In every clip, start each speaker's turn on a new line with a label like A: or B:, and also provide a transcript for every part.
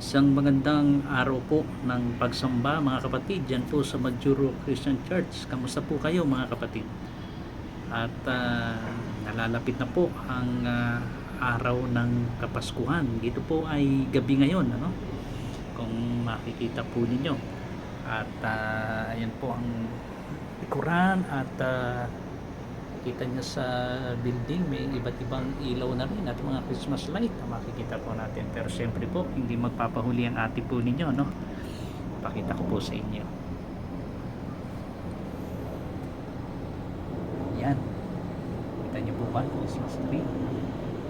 A: Isang magandang araw po ng pagsamba mga kapatid dyan po sa Majuro Christian Church. Kamusta po kayo mga kapatid? At nalalapit na po ang araw ng Kapaskuhan. Dito po ay gabi ngayon, ano? Kung makikita po ninyo. At ayan po ang likuran at kita nyo sa building may iba't ibang ilaw na rin at mga Christmas light na makikita po natin. Pero syempre po hindi magpapahuli ang ate po ninyo, no? Pakita ko po sa inyo. Yan, kita nyo po ba Christmas tree?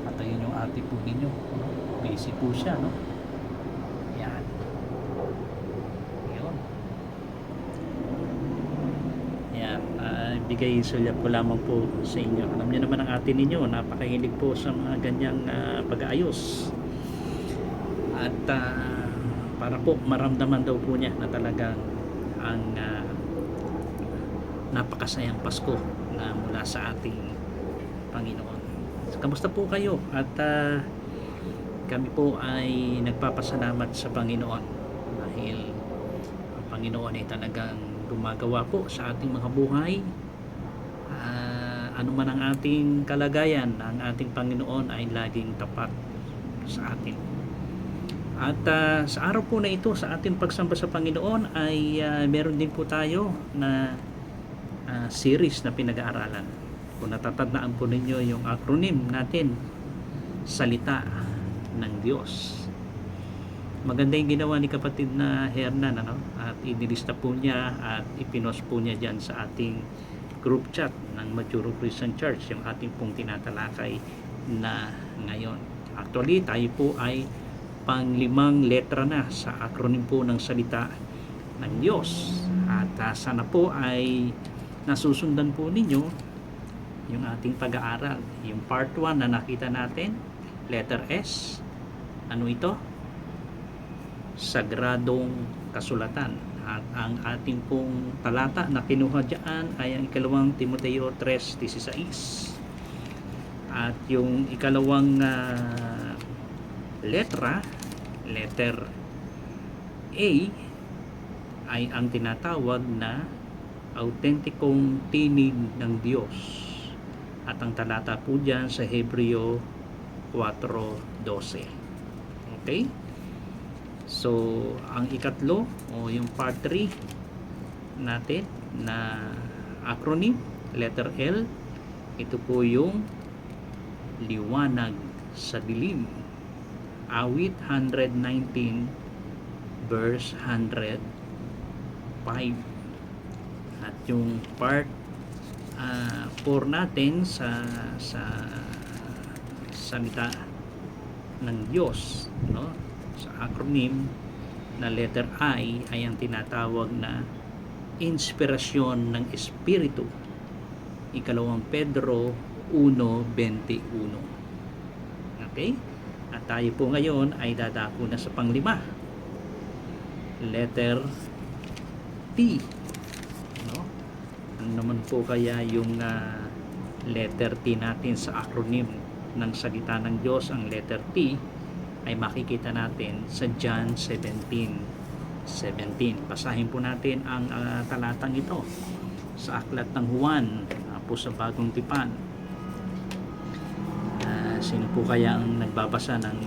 A: At ayun yung ate po ninyo, busy po siya, no? Yan, yun. Yan, bigay sulyap ko lamang po sa inyo. Alam niyo naman ang ate ninyo, napakahilig po sa mga ganyang pag-aayos. At para po maramdaman daw po niya na talagang ang napakasayang Pasko na mula sa ating Panginoon. So, kamusta po kayo? At kami po ay nagpapasalamat sa Panginoon dahil ang Panginoon ay talagang gumagawa po sa ating mga buhay. Ano man ang ating kalagayan, ang ating Panginoon ay laging tapat sa atin. At sa araw po na ito, sa ating pagsamba sa Panginoon ay meron din po tayo na series na pinag-aaralan. Kung natatandaan po ninyo yung acronym natin, Salita ng Diyos. Maganda yung ginawa ni kapatid na Hernan, ano? At inilista po niya at ipinost po niya dyan sa ating group chat ng Majuro Christian Church, yung ating pong tinatalakay na ngayon. Actually, tayo po ay pang-5 letra na sa acronym po ng Salita ng Diyos. At sana po ay nasusundan po ninyo yung ating pag-aaral. Yung part 1 na nakita natin, letter S. Ano ito? Sagradong Kasulatan. At ang ating pong talata na kinuha dyan ay ang 2 Timoteo 3:16. At yung ikalawang letter A ay ang tinatawag na autentikong tinig ng Diyos. At ang talata po dyan sa Hebreo 4:12. Okay? So, ang ikatlo o yung part 3 natin na acronym, letter L, ito po yung liwanag sa dilim. Awit 119 verse 105. At yung part 4 natin sa salita ng Diyos, no? Sa acronym na letter I ay ang tinatawag na inspirasyon ng Espiritu. 2 Pedro 1:21. Okay? At tayo po ngayon ay dadako na sa pang-5. Letter T. No? Ano naman po kaya yung letter T natin sa acronym ng salita ng Diyos? Ang letter T ay makikita natin sa John 17:17. Basahin po natin ang talatang ito sa aklat ng Juan po sa Bagong Tipan. Sino po kaya ang nagbabasa ng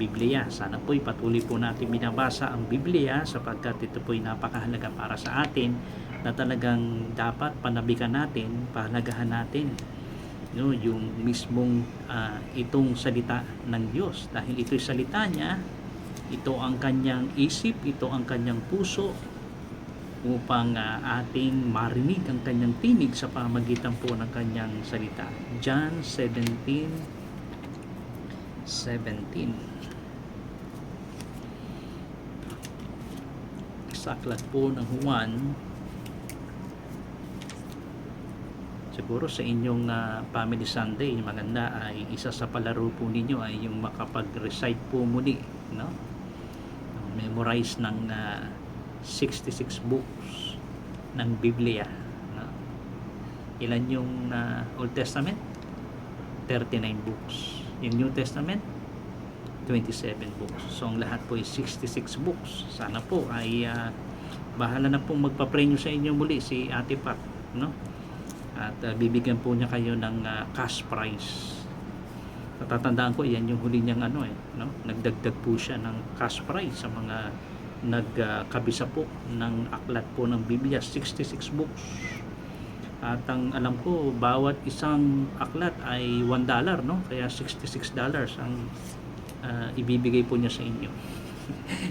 A: Biblia? Sana po patuloy po natin binabasa ang Biblia sapagkat ito po ay napakahalaga para sa atin na talagang dapat panabikan natin, pahalagahan natin, no, yung mismong itong salita ng Diyos, dahil ito'y salita niya, ito ang kanyang isip, ito ang kanyang puso upang ating marinig ang kanyang tinig sa pamamagitan po ng kanyang salita. John 17:17. Sa aklat po ng Juan, siguro sa inyong Family Sunday, maganda ay isa sa palaro po ninyo ay yung makapag-recite po muli, no? Memorize ng 66 books ng Biblia, no? Ilan yung Old Testament? 39 books. Yung New Testament 27 books. So ang lahat po ay 66 books. Sana po ay bahala na po magpa-premyo sa inyo muli si Ate Pat, no? At bibigyan po niya kayo ng cash prize. Natatandaan ko yan yung huli niyang no? Nagdagdag po siya ng cash prize sa mga nagkabisa po ng aklat po ng Biblia, 66 books. At ang alam ko, bawat isang aklat ay $1, no? Kaya $66 ang ibibigay po niya sa inyo.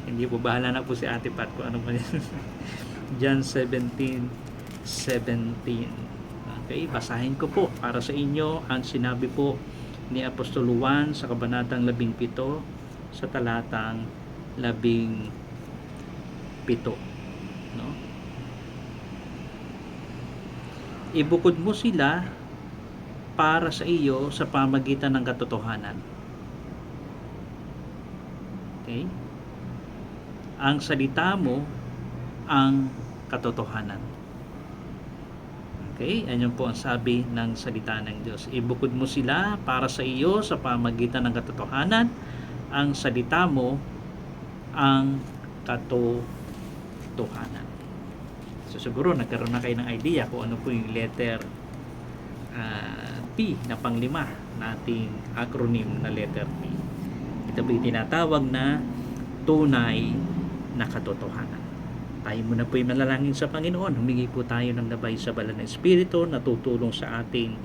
A: Hindi po, bahala na po si Ate Pat kung ano pa yan. John 17:17. Okay, basahin ko po para sa inyo ang sinabi po ni Apostol Juan sa kabanatang 17 sa talatang 17, no? Ibukod mo sila para sa iyo sa pamagitan ng katotohanan. Okay? Ang salita mo ang katotohanan. Okay? Ayan po ang sabi ng salita ng Diyos. Ibukod mo sila para sa iyo sa pamagitan ng katotohanan. Ang salita mo ang katotohanan. So siguro nagkaroon na kayo ng idea kung ano po yung letter P na panglima nating acronym na letter P. Ito po yung tinatawag na tunay na katotohanan. Tayo muna po yung manalangin sa Panginoon. Humingi po tayo ng gabay sa banal na Espiritu na tutulong sa ating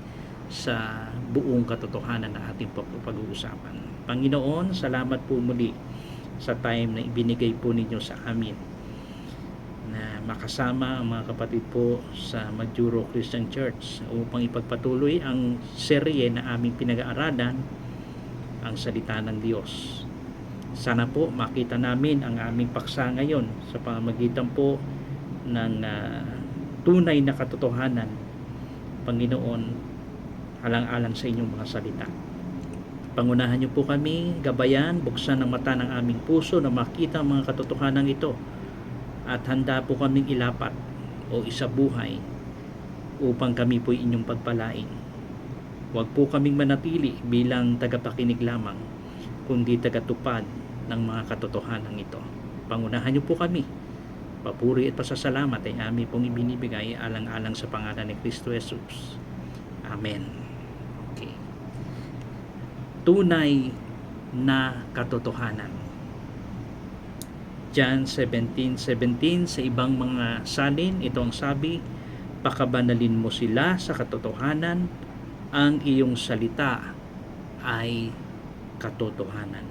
A: sa buong katotohanan na ating pag-uusapan. Panginoon, salamat po muli sa time na ibinigay po ninyo sa amin na makasama ang mga kapatid po sa Majuro Christian Church upang ipagpatuloy ang serye na aming pinag-aaralan, ang salita ng Diyos. Sana po makita namin ang aming paksa ngayon sa pamamagitan po ng tunay na katotohanan, Panginoon, alang-alang sa inyong mga salita. Pangunahan niyo po kami, gabayan, buksan ang mata ng aming puso na makita ang mga katotohanan ito at handa po kaming ilapat o isabuhay upang kami po inyong pagpalain. Huwag po kaming manatili bilang tagapakinig lamang, kundi tagatupad ng mga katotohanan ito. Pangunahan niyo po kami. Papuri at pasasalamat ay aming pong ibinibigay alang-alang sa pangalan ni Kristo Jesus. Amen. Okay. Tunay na katotohanan. John 17:17, sa ibang mga salin, ito ang sabi, pakabanalin mo sila sa katotohanan, ang iyong salita ay katotohanan.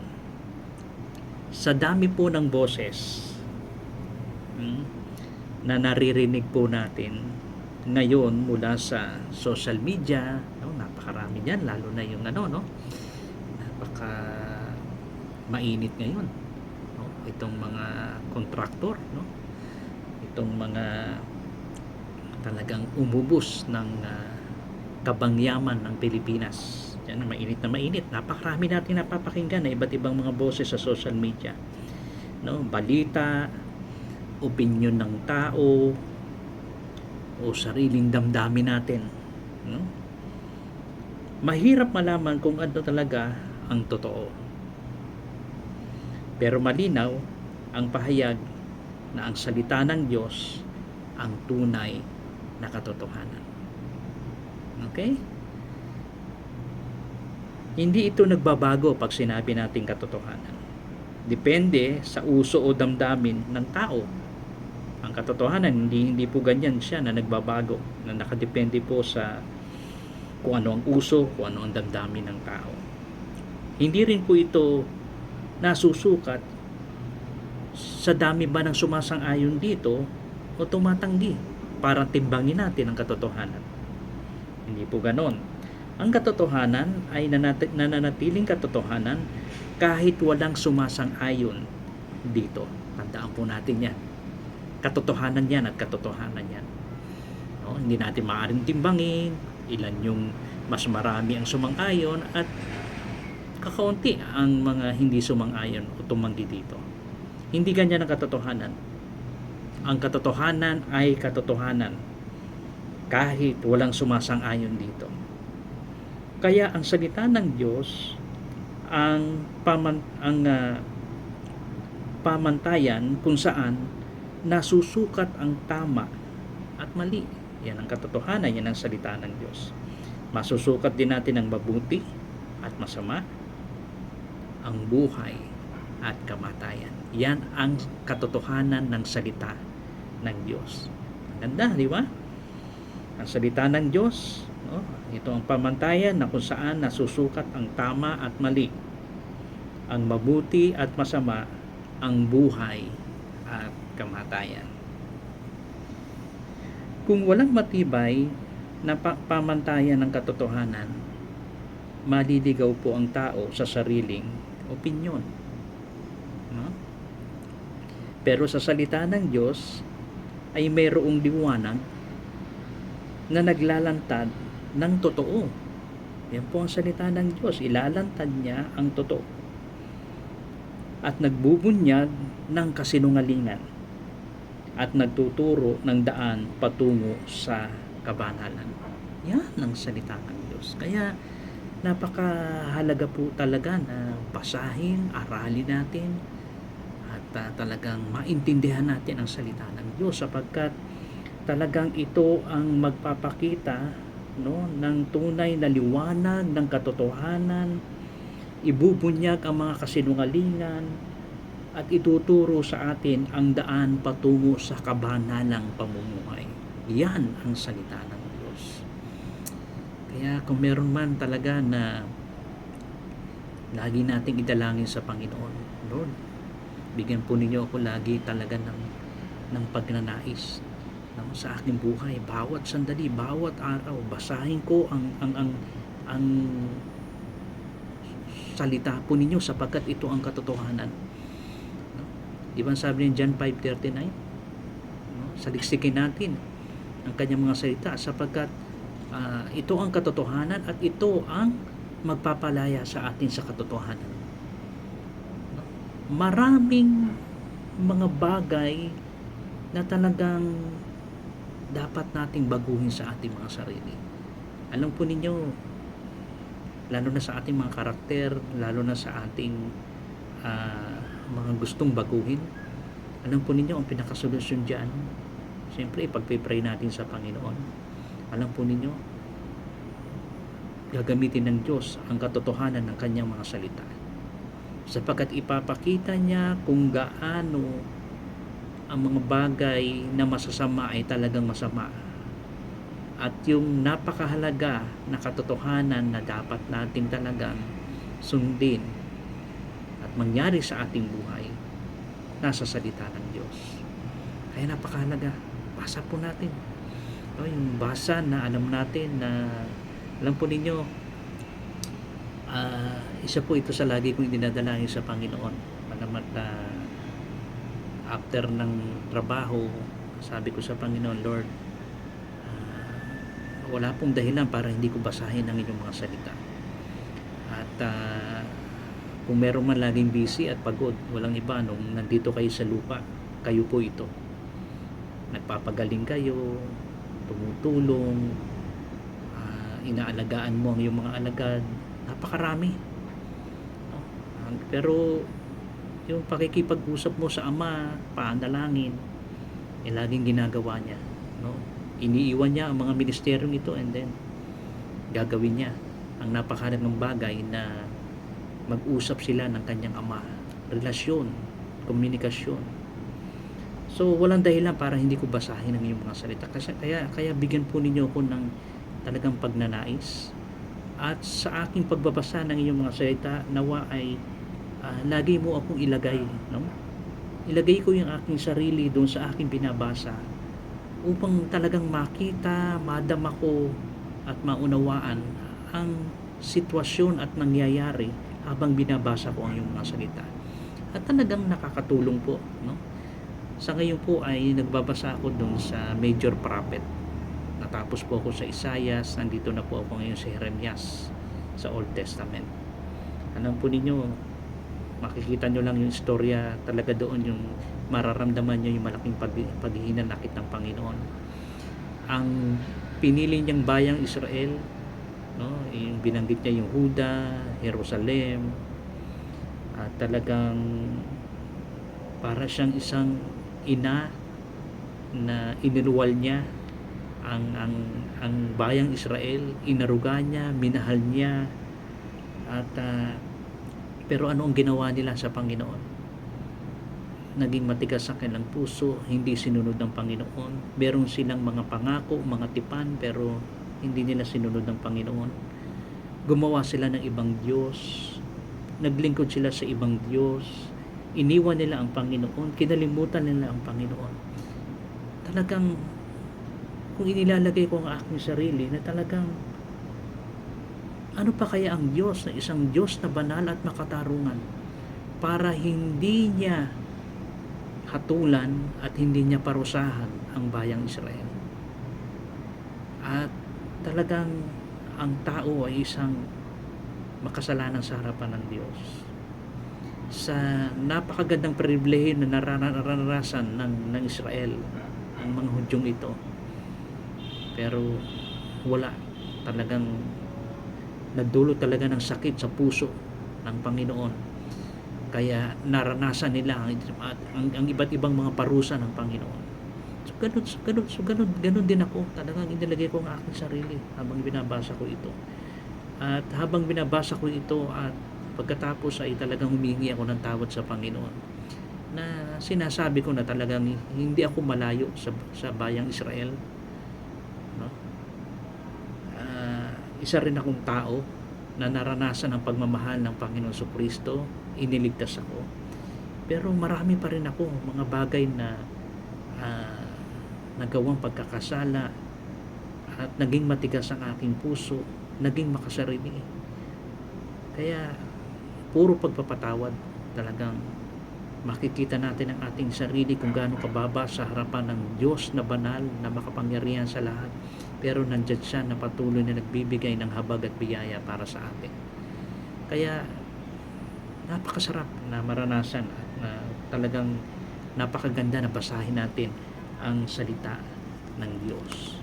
A: Sa dami po ng boses na naririnig po natin ngayon mula sa social media, no, napakarami niyan, lalo na yung napaka mainit ngayon, no, itong mga kontraktor, no, itong mga talagang umubos ng kabangyaman ng Pilipinas. Yan, mainit na mainit. Napakarami natin napapakinggan na iba't ibang mga boses sa social media, no, balita, opinion ng tao o sariling damdamin natin, no? Mahirap malaman kung ano talaga ang totoo, pero malinaw ang pahayag na ang salita ng Diyos ang tunay na katotohanan. Okay? Hindi ito nagbabago pag sinabi nating katotohanan. Depende sa uso o damdamin ng tao. Ang katotohanan, hindi po ganyan siya na nagbabago, na nakadepende po sa kung ano ang uso, kung ano ang damdamin ng tao. Hindi rin po ito nasusukat sa dami ba ng sumasang-ayon dito o tumatanggi para timbangin natin ang katotohanan. Hindi po ganon. Ang katotohanan ay nananatiling katotohanan kahit walang sumasang-ayon dito. Tandaan po natin yan. Katotohanan yan at katotohanan yan. No? Hindi natin maaaring timbangin ilan yung mas marami ang sumang-ayon at kakaunti ang mga hindi sumang-ayon o tumanggi dito. Hindi ganyan ang katotohanan. Ang katotohanan ay katotohanan kahit walang sumasang-ayon dito. Kaya ang salita ng Diyos ang pamantayan kung saan nasusukat ang tama at mali. Yan ang katotohanan, yan ang salita ng Diyos. Masusukat din natin ang mabuti at masama, ang buhay at kamatayan. Yan ang katotohanan ng salita ng Diyos. Ganda, di ba? Ang salita ng Diyos, no? Ito ang pamantayan na kung saan nasusukat ang tama at mali, ang mabuti at masama, ang buhay at kamatayan. Kung walang matibay na pamantayan ng katotohanan, maliligaw po ang tao sa sariling opinyon. No? Pero sa salita ng Diyos ay mayroong liwanag na naglalantad ng totoo. Yan po ang salita ng Diyos. Ilalantad niya ang totoo at nagbubunyag ng kasinungalingan at nagtuturo ng daan patungo sa kabanalan. Yan ang salita ng Diyos. Kaya napakahalaga po talaga na basahin, aralin natin at talagang maintindihan natin ang salita ng Diyos, sapagkat talagang ito ang magpapakita, no, ng tunay na liwanag ng katotohanan, ibubunyag ang mga kasinungalingan at ituturo sa atin ang daan patungo sa kabanalang pamumuhay. Yan ang salita ng Diyos. Kaya kung meron man talaga na lagi nating idalangin sa Panginoon, Lord, bigyan po ninyo ako lagi talaga ng pagnanais, no, sa aking buhay, bawat sandali, bawat araw, basahin ko ang salita po ninyo, sapagkat ito ang katotohanan. No? Di ba sabi ni John 5:39? No? Saliksikin natin ang kanyang mga salita, sapagkat ito ang katotohanan at ito ang magpapalaya sa atin sa katotohanan. No? Maraming mga bagay na talagang dapat nating baguhin sa ating mga sarili. Alam po ninyo, lalo na sa ating mga karakter, lalo na sa ating mga gustong baguhin, alam po ninyo ang pinakasolusyon dyan, siyempre ipagpipray natin sa Panginoon. Alam po ninyo, gagamitin ng Diyos ang katotohanan ng kanyang mga salita, sapagkat ipapakita niya kung gaano ang mga bagay na masasama ay talagang masama, at yung napakahalaga na katotohanan na dapat natin talagang sundin at mangyari sa ating buhay nasa salita ng Diyos. Kaya napakahalaga, basa po natin, no, yung basa na alam natin na, alam po ninyo, isa po ito sa lagi kong dinadalangin sa Panginoon. Panamat na after ng trabaho, sabi ko sa Panginoon, Lord, wala pong dahilan para hindi ko basahin ang inyong mga salita. At kung meron man laging busy at pagod, walang iba, nung nandito kayo sa lupa, kayo po ito. Nagpapagaling kayo, tumutulong, inaalagaan mo ang iyong mga alagad, napakarami. No? Pero yung pakikipag-usap mo sa Ama, paanalangin, laging ginagawa niya. No? Iniiwan niya ang mga ministeryong ito, and then gagawin niya ang napakahalagang bagay na mag-usap sila ng kanyang Ama. Relasyon, komunikasyon. So walang dahilan para hindi ko basahin ang iyong mga salita. Kaya bigyan po ninyo ako ng talagang pagnanais, at sa aking pagbabasa ng iyong mga salita, nawa ay lagi mo akong ilagay, no? Ilagay ko yung aking sarili doon sa aking binabasa, upang talagang makita, madama ko at maunawaan ang sitwasyon at nangyayari habang binabasa ko ang iyong mga salita. At talagang nakakatulong po, no? Sa ngayon po ay nagbabasa ako doon sa major prophet. Natapos po ako sa Isaias, nandito na po ako ngayon sa Jeremias, sa Old Testament. Alam po ninyo, makikita nyo lang yung istorya, talaga doon yung mararamdaman nyo yung malaking paghihinanakit ng Panginoon. Ang pinili niyang bayang Israel, no, yung binanggit niya yung Huda, Jerusalem, at talagang para siyang isang ina na iniluwal niya ang bayang Israel, inaruga niya, minahal niya, at pero ano ang ginawa nila sa Panginoon? Naging matigas ang kanilang puso, hindi sinunod ng Panginoon. Meron silang mga pangako, mga tipan, pero hindi nila sinunod ng Panginoon. Gumawa sila ng ibang Diyos, naglingkod sila sa ibang Diyos, iniwan nila ang Panginoon, kinalimutan nila ang Panginoon. Talagang kung inilalagay ko ang aking sarili na talagang ano pa kaya ang Diyos na isang Diyos na banal at makatarungan para hindi niya hatulan at hindi niya parusahan ang bayang Israel. At talagang ang tao ay isang makasalanan sa harapan ng Diyos. Sa napakagandang pribilehiyo na naranasan ng Israel, ang mga Hudyong ito. Pero wala, talagang nagdulot talaga ng sakit sa puso ng Panginoon. Kaya naranasan nila ang iba't ibang mga parusa ng Panginoon. So ganun din ako. Talagang inilagay ko ang aking sarili habang binabasa ko ito. At habang binabasa ko ito at pagkatapos ay talagang humingi ako ng tawad sa Panginoon. Na sinasabi ko na talagang hindi ako malayo sa bayang Israel. No? Isa rin akong tao na naranasan ang pagmamahal ng Panginoon Jesucristo, iniligtas ako. Pero marami pa rin ako mga bagay na nagawang pagkakasala at naging matigas ang aking puso, naging makasarili. Kaya puro pagpapatawad, talagang makikita natin ang ating sarili kung gaano kababa sa harapan ng Diyos na banal na makapangyarihan sa lahat, pero nandiyan siya na patuloy na nagbibigay ng habag at biyaya para sa atin. Kaya napakasarap na maranasan at na talagang napakaganda na basahin natin ang salita ng Diyos.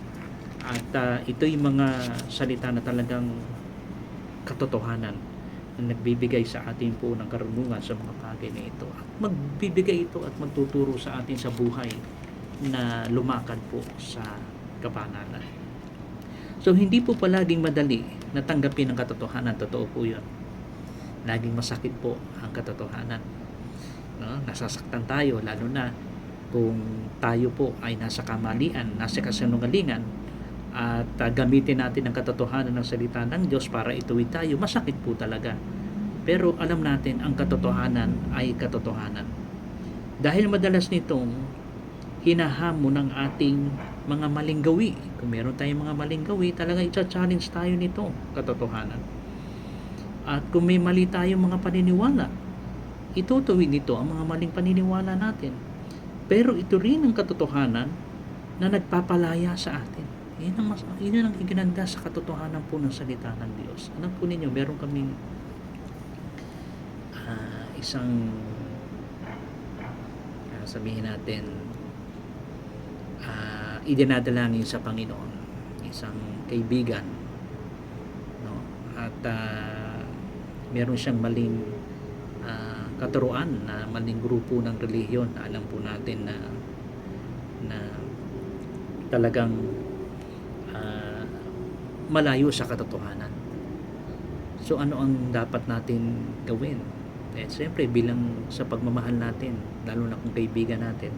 A: At ito yung mga salita na talagang katotohanan na nagbibigay sa atin po ng karunungan sa mga bagay na ito. At magbibigay ito at magtuturo sa atin sa buhay na lumakad po sa kabanalan. So hindi po palaging madali na tanggapin ang katotohanan. Totoo po yun. Laging masakit po ang katotohanan. No? Nasasaktan tayo, lalo na kung tayo po ay nasa kamalian, nasa kasinungalingan, at gamitin natin ang katotohanan ng salita ng Diyos para ituwid tayo, masakit po talaga. Pero alam natin ang katotohanan ay katotohanan. Dahil madalas nitong hinahamon ng ating mga maling gawi. Kung meron tayong mga maling gawi, talaga i-challenge tayo nito, katotohanan. At kung may mali tayong mga paniniwala, itutuwid nito ang mga maling paniniwala natin. Pero ito rin ang katotohanan na nagpapalaya sa atin. Yun ang iginanda sa katotohanan po ng salita ng Diyos. Alam po ninyo, meron kaming isang sabihin natin idinadalangin sa Panginoon, isang kaibigan, no? At meron siyang maling katuruan na maling grupo ng relihiyon na alam po natin na talagang malayo sa katotohanan. So ano ang dapat natin gawin? Siyempre bilang sa pagmamahal natin, lalo na kung kaibigan natin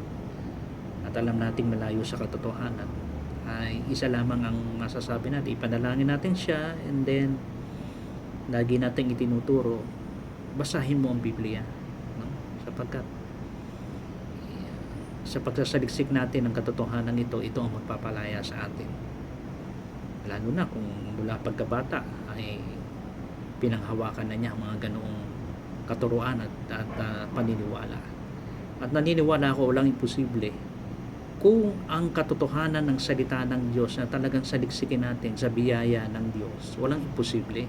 A: at alam nating malayo sa katotohanan, ay isa lamang ang masasabi natin, ipanalangin natin siya, and then lagi nating itinuturo, basahin mo ang Biblia, no? Sapagkat sa pagsasaliksik natin ng katotohanan ito ang magpapalaya sa atin. Lalo na kung mula pagkabata ay pinanghawakan na niya ang mga ganoong katuruan at paniniwala. At naniniwala ako walang imposible kung ang katotohanan ng salita ng Diyos na talagang saliksikin natin sa biyaya ng Diyos, walang imposible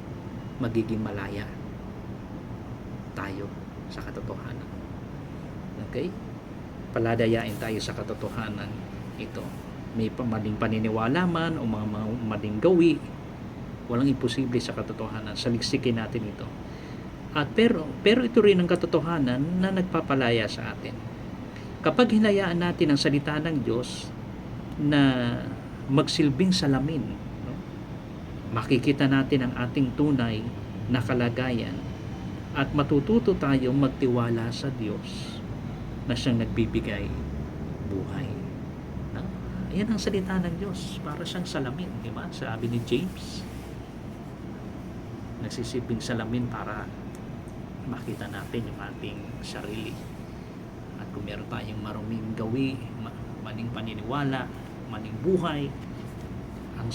A: magiging malaya tayo sa katotohanan. Okay? Paladayain tayo sa katotohanan ito. May maling paniniwala man o mga maling gawi, walang imposible sa katotohanan. Saliksikin natin ito. At pero ito rin ang katotohanan na nagpapalaya sa atin. Kapag hinayaan natin ang salita ng Diyos na magsilbing salamin, no? Makikita natin ang ating tunay na kalagayan at matututo tayong magtiwala sa Diyos na siyang nagbibigay buhay. No? Ayan ang salita ng Diyos, para siyang salamin, di ba? Sabi ni James, nagsisiping salamin para makita natin yung ating sarili. At kung meron tayong maruming gawi, maling paniniwala, maling buhay, ang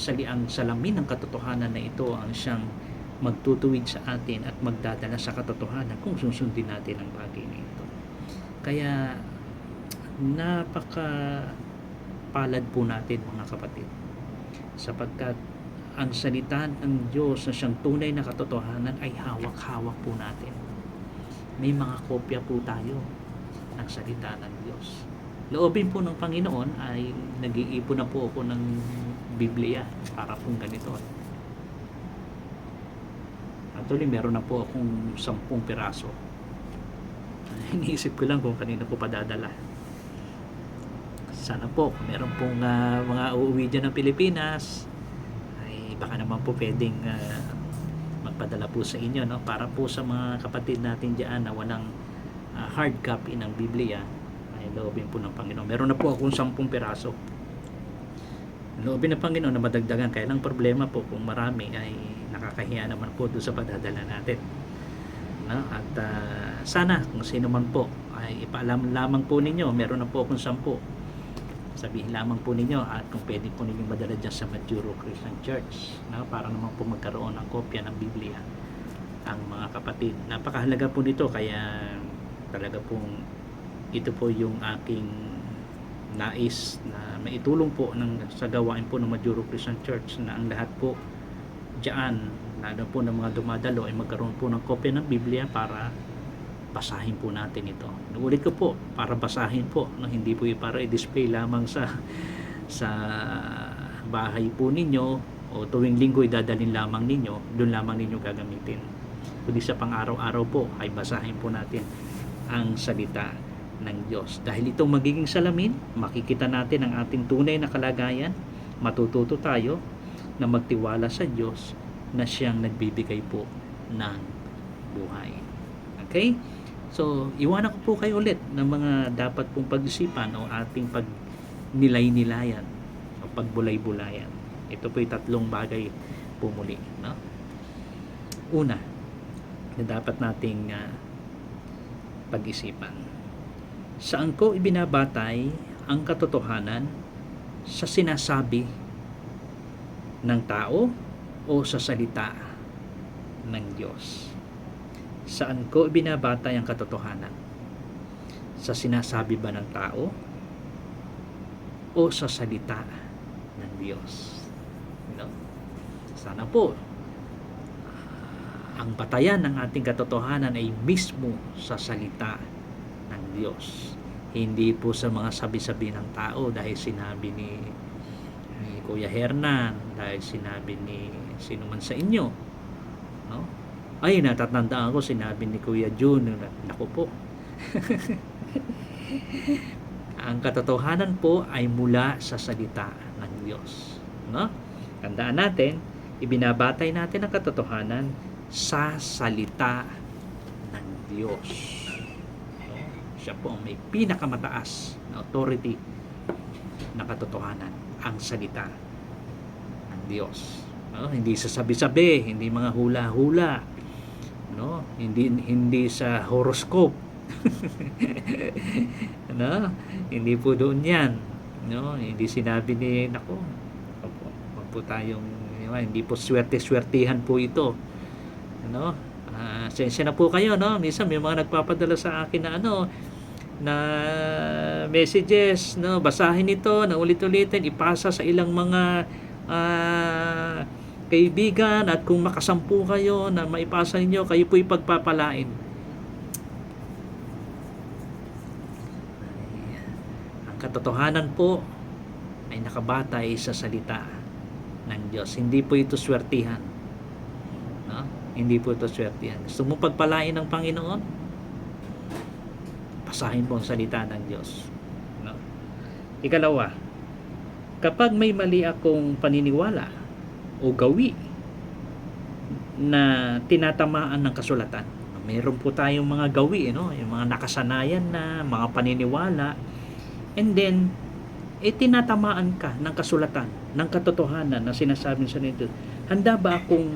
A: salamin ng katotohanan na ito ang siyang magtutuwid sa atin at magdadala sa katotohanan kung susundin natin ang bagay na ito. Kaya napaka-palad po natin, mga kapatid, sapagkat ang salita ng Diyos na siyang tunay na katotohanan ay hawak-hawak po natin. May mga kopya po tayo ng salita ng Diyos. Loobin po ng Panginoon ay nag-iipon na po ako ng Biblia para pong ganito. Actually, meron na po akong 10 piraso. Iniisip ko lang kung kanina po padadala. Sana po, meron pong mga uuwi dyan ng Pilipinas, ay baka naman po pwedeng magpadala po sa inyo, no? Para po sa mga kapatid natin dyan na walang hard copy ng Biblia, ay loobin po ng Panginoon. Meron na po akong 10 piraso. Loobin ng Panginoon na madagdagan. Kaya lang problema po kung marami ay nakakahiya naman po doon sa padadala natin, no? At sana kung sino man po ay ipaalam lamang po ninyo, meron na po akong 10, sabihin lamang po ninyo at kung pwede po ninyong madala dyan sa Majuro Christian Church, no? Para naman po magkaroon ng kopya ng Biblia ang mga kapatid. Napakahalaga po nito, kaya talaga pong ito po yung aking nais na maitulong po sa gawain po ng Majuro Christian Church, na ang lahat po diyan, lalo po ng mga dumadalo, ay magkaroon po ng kopya ng Biblia para basahin po natin ito. Ulit ko po, para basahin po, no? Hindi po para i-display lamang sa bahay po ninyo o tuwing linggo idadalhin lamang ninyo, doon lamang ninyo gagamitin. Kundi sa pang-araw-araw po ay basahin po natin ang salita ng Diyos. Dahil itong magiging salamin, makikita natin ang ating tunay na kalagayan, matututo tayo na magtiwala sa Diyos na siyang nagbibigay po ng buhay. Okay? So, iwanan ko po kayo ulit ng mga dapat pong pag-isipan o ating pagnilay-nilayan o pagbulay-bulayan. Ito po yung 3 bagay po muli, no? Una, na dapat nating pag-isipan. Saan ko ibinabatay ang katotohanan? Sa sinasabi ng tao o sa salita ng Diyos? Saan ko binabatay ang katotohanan? Sa sinasabi ba ng tao o sa salita ng Diyos? No? Sana po ang batayan ng ating katotohanan ay mismo sa salita ng Diyos. Hindi po sa mga sabi-sabi ng tao, dahil sinabi ni Kuya Hernan, dahil sinabi ni sino man sa inyo, no? Ay, natatandaan ko, sinabi ni Kuya Jun. Naku po. Ang katotohanan po ay mula sa salita ng Diyos, no? Tandaan natin, ibinabatay natin ang katotohanan sa salita ng Diyos, no? Siya po ang may pinakamataas na authority na katotohanan, ang salita ng Diyos, no? Hindi sa sabi-sabi, hindi mga hula-hula, no? Hindi sa horoscope. No? Hindi po doon yan, no? Hindi sinabi ni nako, wag po tayong, hindi po swerte-swertihan po ito, no? Sensya na po kayo, no? Minsan may mga nagpapadala sa akin na na messages, no? Basahin ito na ulit-ulitin, ipasa sa ilang mga kaibigan, at kung makasampu kayo na maipasa ninyo, kayo po ipagpapalain. Ang katotohanan po ay nakabatay sa salita ng Diyos. Hindi po ito swertihan, no? Hindi po ito swerte yan. Gusto mo pagpalain ng Panginoon? Basahin mo ang salita ng Diyos. No? Ikalawa, kapag may mali akong paniniwala o gawi na tinatamaan ng kasulatan, mayroon po tayong mga gawi, yung mga nakasanayan na mga paniniwala, and then tinatamaan ka ng kasulatan, ng katotohanan na sinasabi sa nito. Handa ba akong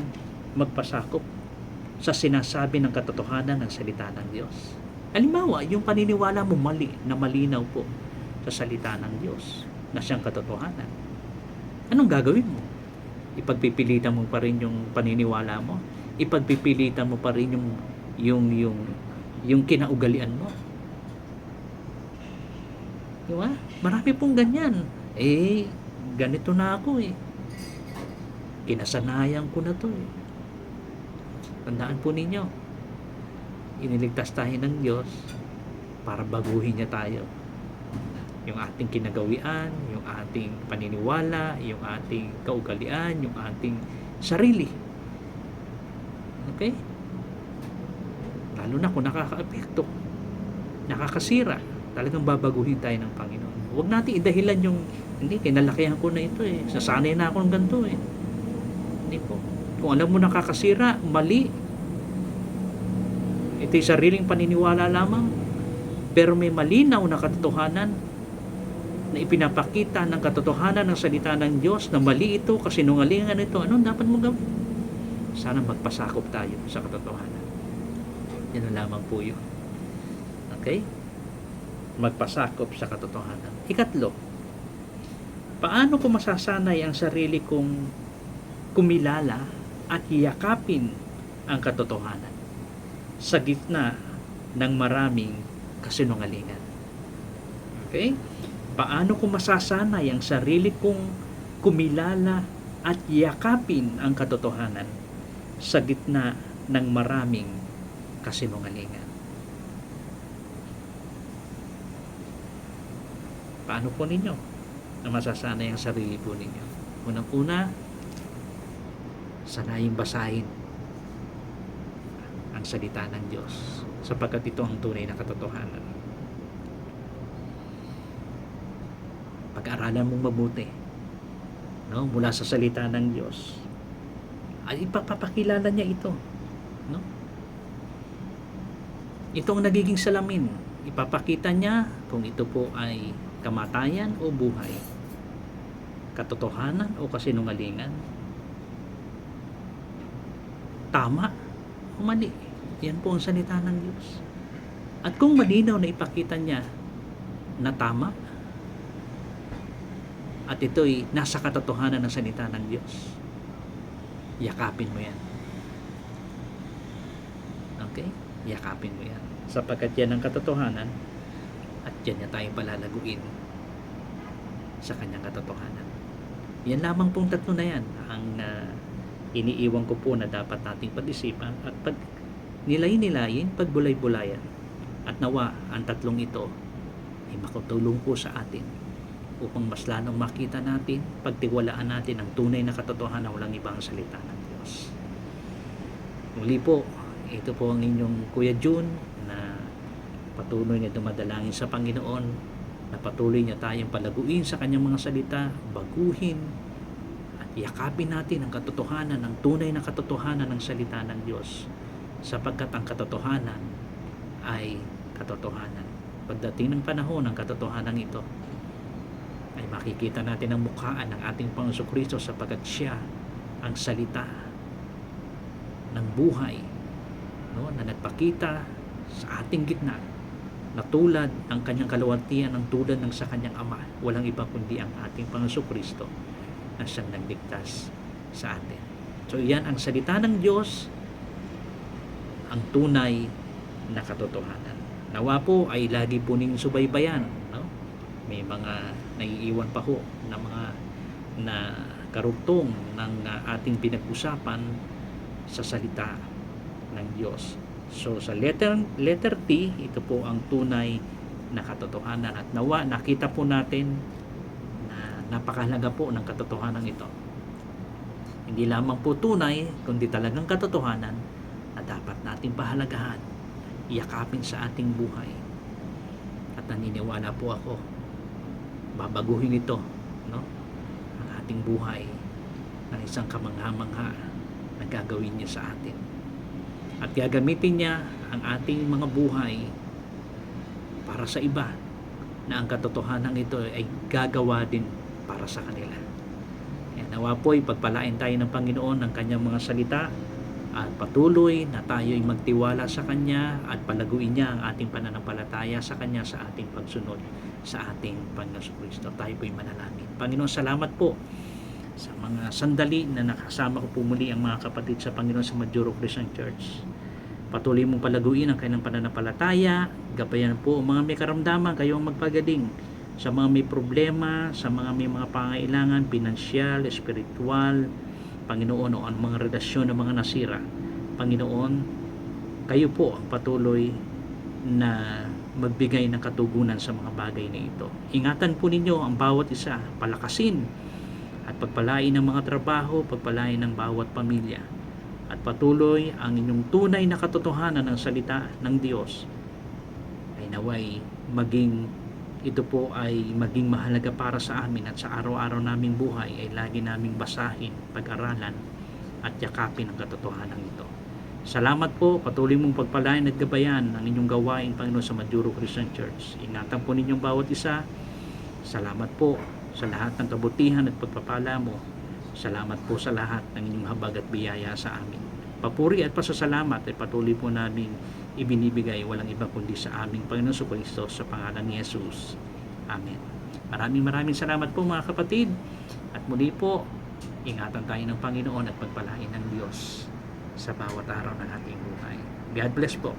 A: magpasakop sa sinasabi ng katotohanan ng salita ng Diyos? Halimbawa, yung paniniwala mo mali, na malinaw po sa salita ng Diyos na siyang katotohanan. Anong gagawin mo? Ipagpipilitan mo pa rin yung paniniwala mo? Ipagpipilitan mo pa rin yung kinaugalian mo? Diba? Marami pong ganyan. Ganito na ako Kinasanayan ko na to Tandaan po ninyo, iniligtas tayo ng Diyos para baguhin niya tayo. Yung ating kinagawian, yung ating paniniwala, yung ating kaugalian, yung ating sarili. Okay? Lalo na kung nakaka-apekto, nakakasira, talagang babaguhin tayo ng Panginoon. Huwag natin idahilan yung, hindi, kinalakihan ko na ito sasanay na ako ng ganito Hindi po. Kung alam mo nakakasira, mali. Ito'y sariling paniniwala lamang, pero may malinaw na katotohanan na ipinapakita ng katotohanan ng salita ng Diyos na mali ito, kasinungalingan ito. Anong dapat mo gawin? Sana magpasakop tayo sa katotohanan. Yan lamang po yun. Okay? Magpasakop sa katotohanan. Ikatlo, paano ko masasanay ang sarili kong kumilala at yakapin ang katotohanan sa gitna ng maraming kasinungalingan? Okay? Paano ko masasanay ang sarili kong kumilala at yakapin ang katotohanan sa gitna ng maraming kasinungalingan? Paano po ninyo na masasanay ang sarili po ninyo? Unang-una, sanaying basahin ang salita ng Diyos sapagkat ito ang tunay na katotohanan. Pag-aralan mong mabuti mula sa salita ng Diyos ay ipapakilala niya ito. Ito ang nagiging salamin. Ipapakita niya kung ito po ay kamatayan o buhay, katotohanan o kasinungalingan, tama o mali. Yan po ang salita ng Diyos. At kung malinaw na ipakita niya na tama at ito'y nasa katotohanan ng salita ng Diyos, yakapin mo yan. Okay? Yakapin mo yan. Sapagkat yan ang katotohanan at yan niya tayo palalaguin sa kanyang katotohanan. Yan lamang pong tatlo na yan ang iniiwan ko po na dapat nating pag-isipan at nilay-nilayin, pagbulay-bulayan. At nawa ang tatlong ito ay makatulong po sa atin upang mas lalong makita natin, pagtiwalaan natin ang tunay na katotohanan, walang ibang salita ng Diyos. Muli po, ito po ang inyong Kuya June na patuloy na dumadalangin sa Panginoon na patuloy niya tayong palaguin sa kanyang mga salita, baguhin at yakapin natin ang katotohanan, ang tunay na katotohanan ng salita ng Diyos, sapagkat ang katotohanan ay katotohanan. Pagdating ng panahon ng katotohanan ito ay makikita natin ang mukhaan ng ating Panginoong Kristo, sapagkat siya ang salita ng buhay na nagpakita sa ating gitna na tulad ng kanyang kaluwalhatian, ng tulad ng sa kanyang Ama. Walang iba kundi ang ating Panginoong Kristo na siyang nagligtas sa atin. So yan ang salita ng Diyos, ang tunay na katotohanan. Nawa po ay lagi po ninyong subaybayan. May mga naiiwan pa ho na mga na karugtong ng ating pinag-usapan sa salita ng Diyos. So sa letter T, ito po ang tunay na katotohanan, at nawa nakita po natin na napakahalaga po ng katotohanan ito. Hindi lamang po tunay, kundi talagang katotohanan na dapat nating pahalagahan, yakapin sa ating buhay. At naniniwala po ako, babaguhin ito, no? Ang ating buhay ng isang kamangha-mangha na gagawin niya sa atin. At gagamitin niya ang ating mga buhay para sa iba, na ang katotohanan ito ay gagawa din para sa kanila. Kaya nawa po ipagpalain tayo ng Panginoon ng kanyang mga salita at patuloy na tayo'y magtiwala sa Kanya at palaguin niya ang ating pananampalataya sa Kanya sa ating pagsunod sa ating Panginoon Kristo. Tayo po'y manalangin. Panginoon, salamat po sa mga sandali na nakasama ko po muli ang mga kapatid sa Panginoon sa Majuro Christian Church. Patuloy mong palaguin ang kanilang pananampalataya, gabayan po ang mga may karamdaman, kayo ang magpagaling sa mga may problema, sa mga may mga pangailangan, pinansyal, espiritual, Panginoon, o ang mga relasyon ng mga nasira. Panginoon, kayo po ang patuloy na magbigay ng katugunan sa mga bagay na ito. Ingatan po ninyo ang bawat isa, palakasin at pagpalain ng mga trabaho, pagpalain ng bawat pamilya. At patuloy ang inyong tunay na katotohanan ng salita ng Diyos ay naway ito po ay maging mahalaga para sa amin, at sa araw-araw naming buhay ay lagi naming basahin, pag-aralan at yakapin ang katotohanan ito. Salamat po, patuloy mong pagpalain at gabayan ang inyong gawain, Panginoon, sa Majuro Christian Church. Ingatan po ninyong bawat isa. Salamat po sa lahat ng kabutihan at pagpapala mo. Salamat po sa lahat ng inyong habag at biyaya sa amin. Papuri at pasasalamat ay patuloy po namin ibinibigay walang iba kundi sa aming Panginoon Kristo, sa pangalan ni Jesus. Amen. Maraming salamat po mga kapatid. At muli po, ingatan tayo ng Panginoon at pagpalain ng Diyos sa bawat araw ng ating buhay. God bless po.